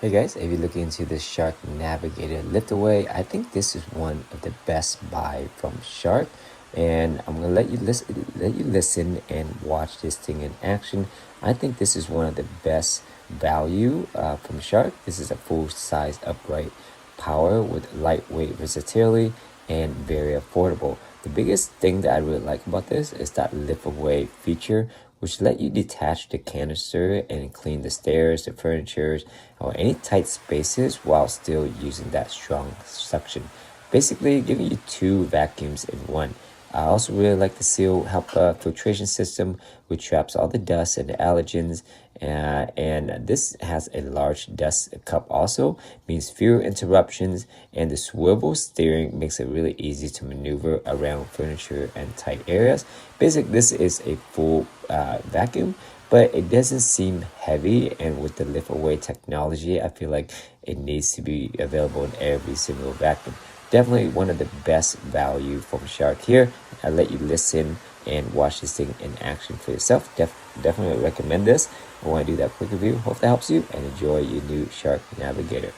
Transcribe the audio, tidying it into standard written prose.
Hey guys, if you're looking into the Shark Navigator lift away, I think this is one of the best buy from Shark, and I'm gonna let you listen and watch this thing in action. I think this is one of the best value from Shark. This is a full-size upright power with lightweight versatility and very affordable. The biggest thing that I really like about this is that lift away feature, which let you detach the canister and clean the stairs, the furniture, or any tight spaces while still using that strong suction. Basically giving you two vacuums in one. I also really like the HEPA filtration system, which traps all the dust and the allergens. And this has a large dust cup also, means fewer interruptions, and the swivel steering makes it really easy to maneuver around furniture and tight areas. Basically, this is a full vacuum, but it doesn't seem heavy, and with the lift away technology, I feel like it needs to be available in every single vacuum. Definitely one of the best value from Shark here. I'll let you listen and watch this thing in action for yourself. Definitely recommend this. I want to do that quick review. Hope that helps you and enjoy your new Shark Navigator.